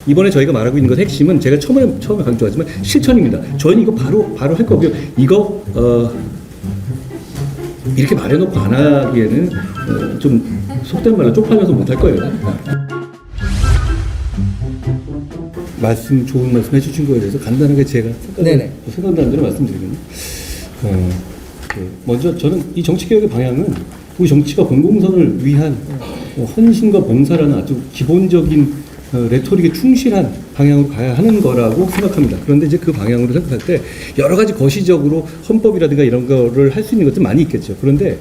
이번에 저희가 말하고 있는 것 핵심은 제가 처음에 강조하지만 실천입니다. 저희는 이거 바로 할 거고요. 이거 이렇게 말해놓고 안 하기에는 좀 속된 말로 쪽팔려서 못 할 거예요. 좋은 말씀 해주신 거에 대해서 간단하게 제가 생각나는 대로 말씀드리면요. 먼저 저는 이 정치개혁의 방향은 우리 정치가 공공선을 위한 헌신과 봉사라는 아주 기본적인 레토릭에 충실한 방향으로 가야 하는 거라고 생각합니다. 그런데 이제 그 방향으로 생각할 때 여러 가지 거시적으로 헌법이라든가 이런 거를 할 수 있는 것도 많이 있겠죠. 그런데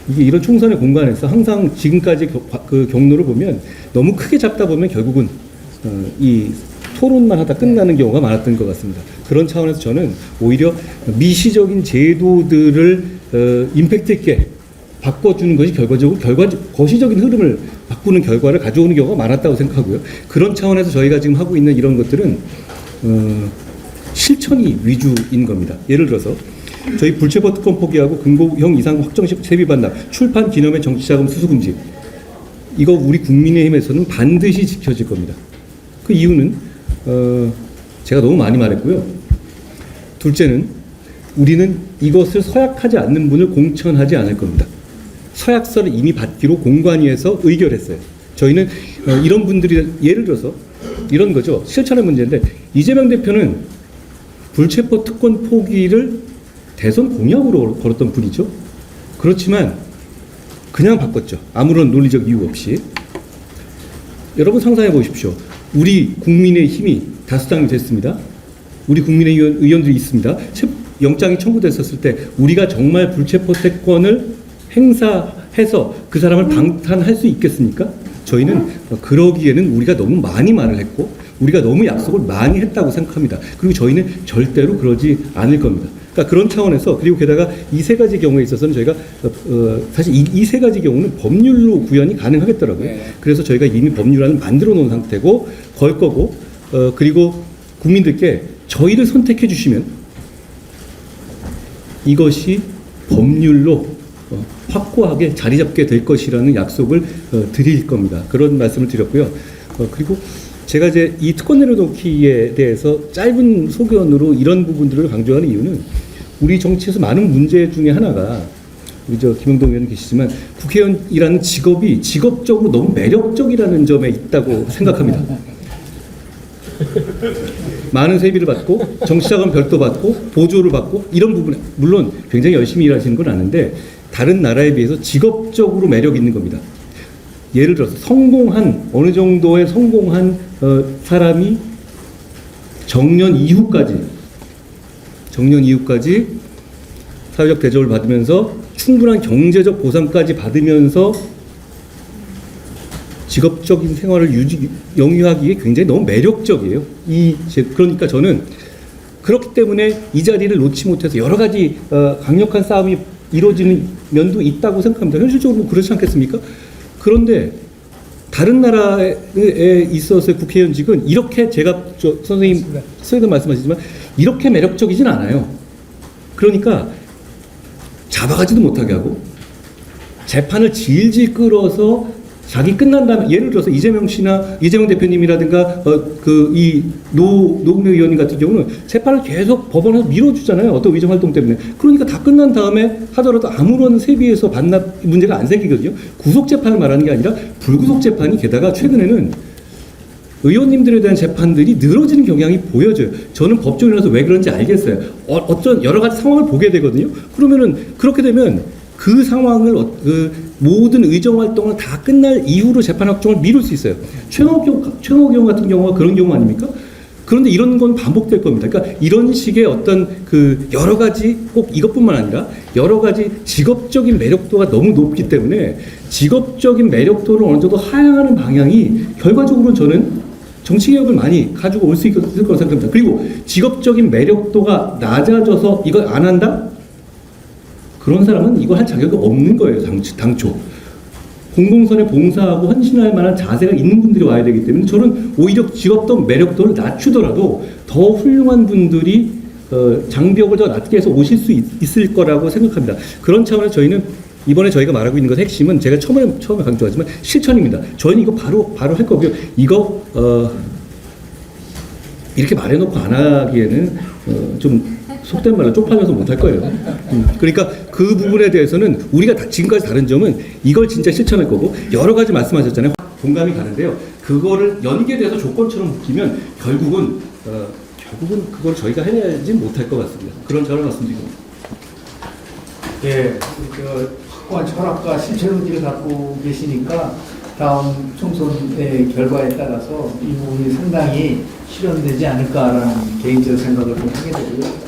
이게 이런 총선의 공간에서 항상 지금까지 그 경로를 보면 너무 크게 잡다 보면 결국은 이 토론만 하다 끝나는 경우가 많았던 것 같습니다. 그런 차원에서 저는 오히려 미시적인 제도들을 임팩트 있게 바꿔주는 것이 거시적인 흐름을 바꾸는 결과를 가져오는 경우가 많았다고 생각하고요. 그런 차원에서 저희가 지금 하고 있는 이런 것들은 실천이 위주인 겁니다. 예를 들어서 저희 불체포 특권 포기하고 금고형 이상 확정 세비 반납, 출판 기념의 정치자금 수수 금지, 이거 우리 국민의힘에서는 반드시 지켜질 겁니다. 그 이유는 제가 너무 많이 말했고요. 둘째는 우리는 이것을 서약하지 않는 분을 공천하지 않을 겁니다. 서약서를 이미 받기로 공관위에서 의결했어요. 저희는 이런 분들이 예를 들어서 이런 거죠. 실천의 문제인데 이재명 대표는 불체포 특권 포기를 대선 공약으로 걸었던 분이죠. 그렇지만 그냥 바꿨죠. 아무런 논리적 이유 없이. 여러분 상상해 보십시오. 우리 국민의힘이 다수당이 됐습니다. 우리 국민의힘 의원들이 있습니다. 영장이 청구됐었을 때 우리가 정말 불체포 특권을 행사해서 그 사람을 방탄할 수 있겠습니까? 저희는 그러기에는 우리가 너무 많이 말을 했고 우리가 너무 약속을 많이 했다고 생각합니다. 그리고 저희는 절대로 그러지 않을 겁니다. 그러니까 그런 차원에서, 그리고 게다가 이 세 가지 경우에 있어서는 저희가 사실 이 세 가지 경우는 법률로 구현이 가능하겠더라고요. 그래서 저희가 이미 법률안을 만들어 놓은 상태고 걸 거고, 그리고 국민들께 저희를 선택해 주시면 이것이 법률로 확고하게 자리 잡게 될 것이라는 약속을 드릴 겁니다. 그런 말씀을 드렸고요. 그리고 제가 이제 이 특권 내려놓기에 대해서 짧은 소견으로 이런 부분들을 강조하는 이유는 우리 정치에서 많은 문제 중에 하나가, 우리 김영동 의원님 계시지만 국회의원이라는 직업이 직업적으로 너무 매력적이라는 점에 있다고 생각합니다. 많은 세비를 받고 정치자금 별도 받고 보조를 받고 이런 부분에 물론 굉장히 열심히 일하시는 건 아는데 다른 나라에 비해서 직업적으로 매력 있는 겁니다. 예를 들어서 어느 정도의 성공한 사람이 정년 이후까지 사회적 대접을 받으면서 충분한 경제적 보상까지 받으면서 직업적인 생활을 영위하기에 굉장히 너무 매력적이에요. 그러니까 저는 그렇기 때문에 이 자리를 놓지 못해서 여러 가지 강력한 싸움이 이루어지는 면도 있다고 생각합니다. 현실적으로 그렇지 않겠습니까? 그런데 다른 나라에 있어서의 국회의원직은 이렇게 제가 선생님 말씀하시지만 이렇게 매력적이진 않아요. 그러니까 잡아가지도 못하게 하고 재판을 질질 끌어서 자기 끝난 다음에, 예를 들어서 이재명 대표님이라든가 이 노웅래 의원님 같은 경우는 재판을 계속 법원에서 밀어주잖아요. 어떤 의정 활동 때문에. 그러니까 다 끝난 다음에 하더라도 아무런 세비에서 반납 문제가 안 생기거든요. 구속 재판을 말하는 게 아니라 불구속 재판이, 게다가 최근에는 의원님들에 대한 재판들이 늘어지는 경향이 보여져요. 저는 법조인이라서 왜 그런지 알겠어요. 어떤 여러 가지 상황을 보게 되거든요. 그러면은 그렇게 되면 그 상황을 모든 의정 활동을 다 끝날 이후로 재판 확정을 미룰 수 있어요. 최영호 경우 같은 경우가 그런 경우 아닙니까? 그런데 이런 건 반복될 겁니다. 그러니까 이런 식의 어떤 여러 가지, 꼭 이것뿐만 아니라 여러 가지 직업적인 매력도가 너무 높기 때문에 직업적인 매력도를 어느 정도 하향하는 방향이 결과적으로는 저는 정치개혁을 많이 가지고 올 수 있을 거라고 생각합니다. 그리고 직업적인 매력도가 낮아져서 이걸 안 한다? 그런 사람은 이걸 할 자격이 없는 거예요, 당초. 공공선에 봉사하고 헌신할 만한 자세가 있는 분들이 와야 되기 때문에 저는 오히려 직업도 매력도를 낮추더라도 더 훌륭한 분들이 장벽을 더 낮게 해서 오실 수 있을 거라고 생각합니다. 그런 차원에서 저희는 이번에 저희가 말하고 있는 것 핵심은 제가 처음에 강조하지만 실천입니다. 저희는 이거 바로 할 거고요. 이거 이렇게 말해놓고 안 하기에는 좀 속된 말로 쪽팔려서 못할 거예요. 그러니까 그 부분에 대해서는 우리가 지금까지 다른 점은 이걸 진짜 실천할 거고 여러 가지 말씀하셨잖아요. 공감이 가는데요. 그거를 연계돼서 조건처럼 묶이면 결국은 그걸 저희가 해내지 못할 것 같습니다. 그런 저런 말씀드리고. 예, 확고한 철학과 실천 의지를 갖고 계시니까 다음 총선의 결과에 따라서 이 부분이 상당히 실현되지 않을까라는 개인적 생각을 좀 하게 되고요.